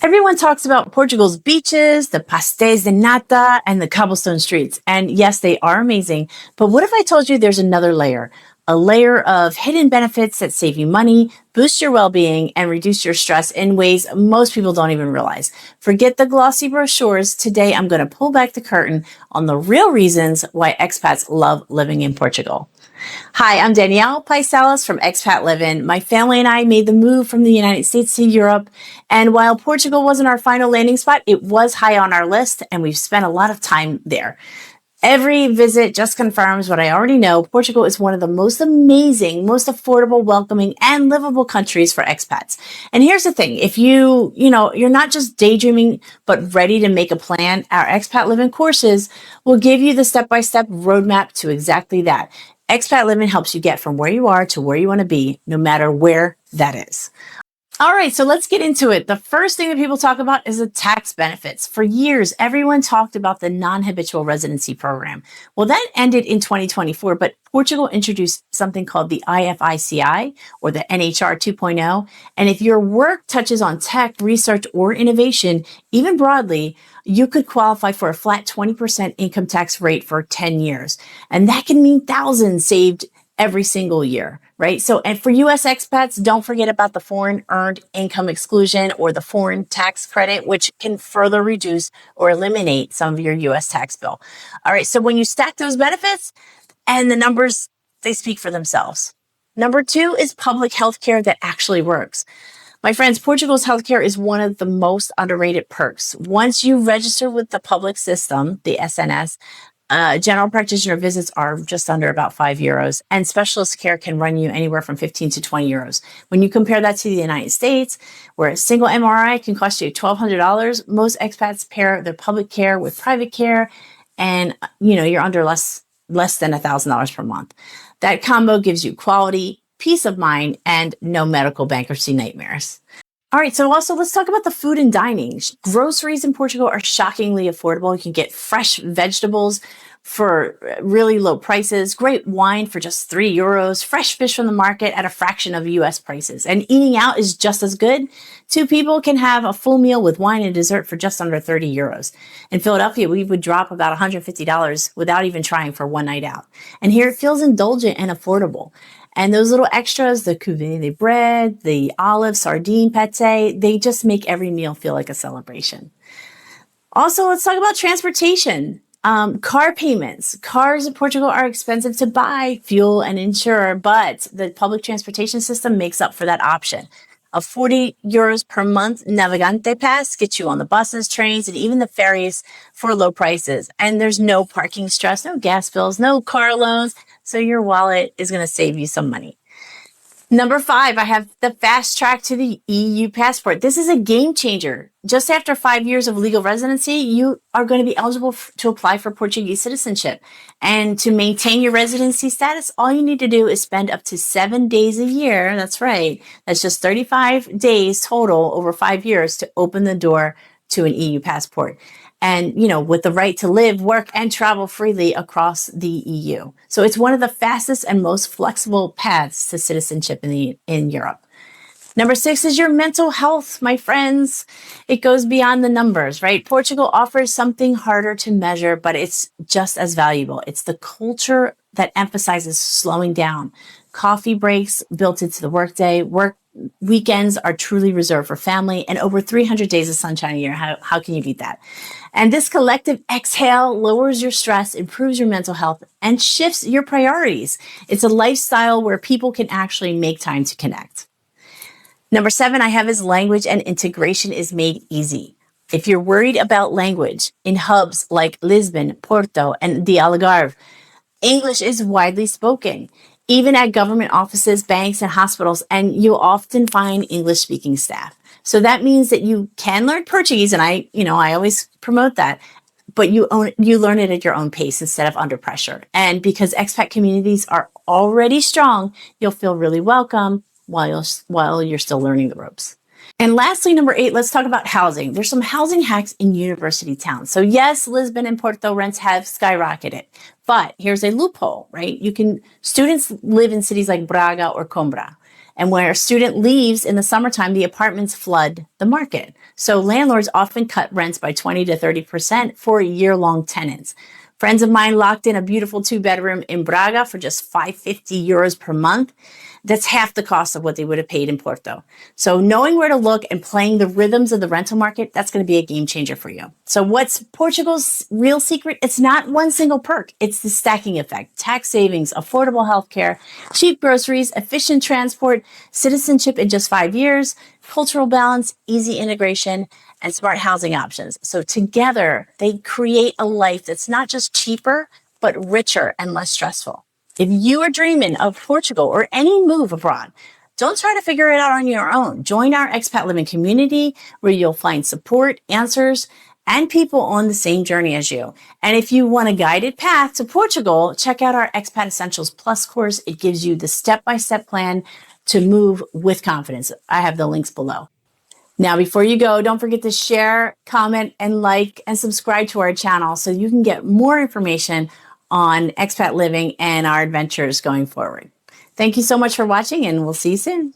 Everyone talks about Portugal's beaches, the pastéis de nata, and the cobblestone streets. And yes, they are amazing. But what if I told you there's another layer? A layer of hidden benefits that save you money, boost your well-being, and reduce your stress in ways most people don't even realize. Forget the glossy brochures. Today, I'm going to pull back the curtain on the real reasons why expats love living in Portugal. Hi, I'm Danielle Paisalas from Expat Livin. My family and I made the move from the United States to Europe. And while Portugal wasn't our final landing spot, it was high on our list, and we've spent a lot of time there. Every visit just confirms what I already know. Portugal is one of the most amazing, most affordable, welcoming, and livable countries for expats. And here's the thing. If you're not just daydreaming, but ready to make a plan, our Expat Livin courses will give you the step-by-step roadmap to exactly that. Expat Livin helps you get from where you are to where you want to be, no matter where that is. All right, so let's get into it. The first thing that people talk about is the tax benefits. For years, everyone talked about the non-habitual residency program. Well, that ended in 2024, but Portugal introduced something called the IFICI, or the NHR 2.0. And if your work touches on tech, research, or innovation, even broadly, you could qualify for a flat 20% income tax rate for 10 years. And that can mean thousands saved every single year, right? So, and for US expats, don't forget about the foreign earned income exclusion or the foreign tax credit, which can further reduce or eliminate some of your US tax bill. All right, so when you stack those benefits and the numbers, they speak for themselves. Number two is public health care that actually works. My friends, Portugal's healthcare is one of the most underrated perks. Once you register with the public system, the SNS, general practitioner visits are just under about €5, and specialist care can run you anywhere from 15 to 20 euros. When you compare that to the United States, where a single MRI can cost you $1,200, most expats pair their public care with private care, and you're under less than $1,000 per month. That combo gives you quality, peace of mind, and no medical bankruptcy nightmares. All right, so also let's talk about the food and dining. Groceries in Portugal are shockingly affordable. You can get fresh vegetables for really low prices, great wine for just €3, fresh fish from the market at a fraction of US prices. And eating out is just as good. Two people can have a full meal with wine and dessert for just under €30. In Philadelphia, we would drop about $150 without even trying for one night out. And here it feels indulgent and affordable. And those little extras, the cuvée de bread, the olive, sardine, pate, they just make every meal feel like a celebration. Also, let's talk about transportation. Car payments. Cars in Portugal are expensive to buy, fuel, and insure, but the public transportation system makes up for that option. A €40 per month Navigante pass gets you on the buses, trains, and even the ferries for low prices. And there's no parking stress, no gas bills, no car loans. So your wallet is going to save you some money. Number 5, I have the fast track to the EU passport. This is a game changer. Just after 5 years of legal residency, you are going to be eligible to apply for Portuguese citizenship. And to maintain your residency status, all you need to do is spend up to 7 days a year. That's right. That's just 35 days total over 5 years to open the door to an EU passport. And, with the right to live, work, and travel freely across the EU. So it's one of the fastest and most flexible paths to citizenship in Europe. Number 6 is your mental health, my friends. It goes beyond the numbers, right? Portugal offers something harder to measure, but it's just as valuable. It's the culture that emphasizes slowing down. Coffee breaks built into the workday. Work weekends are truly reserved for family, and over 300 days of sunshine a year. How can you beat that? And this collective exhale lowers your stress, improves your mental health, and shifts your priorities. It's a lifestyle where people can actually make time to connect. Number 7 I have is language and integration is made easy. If you're worried about language, in hubs like Lisbon, Porto, and the Algarve, English is widely spoken, even at government offices, banks, and hospitals, and you'll often find English-speaking staff. So that means that you can learn Portuguese, and I always promote that, but you learn it at your own pace instead of under pressure. And because expat communities are already strong, you'll feel really welcome while you're still learning the ropes. And lastly, number 8, let's talk about housing. There's some housing hacks in university towns. So yes, Lisbon and Porto rents have skyrocketed, but here's a loophole, right? Students live in cities like Braga or Coimbra, And where a student leaves in the summertime, the apartments flood the market. So landlords often cut rents by 20 to 30% for year-long tenants. Friends of mine locked in a beautiful 2-bedroom in Braga for just 550 euros per month. That's half the cost of what they would have paid in Porto. So knowing where to look and playing the rhythms of the rental market, that's going to be a game changer for you. So what's Portugal's real secret? It's not one single perk. It's the stacking effect. Tax savings, affordable healthcare, cheap groceries, efficient transport, citizenship in just 5 years, cultural balance, easy integration, and smart housing options. So together, they create a life that's not just cheaper, but richer and less stressful. If you are dreaming of Portugal or any move abroad, don't try to figure it out on your own. Join our Expat Living community where you'll find support, answers, and people on the same journey as you. And if you want a guided path to Portugal, check out our Expat Essentials Plus course. It gives you the step-by-step plan to move with confidence. I have the links below. Now, before you go, don't forget to share, comment, and like, and subscribe to our channel so you can get more information on expat living and our adventures going forward. Thank you so much for watching, and we'll see you soon.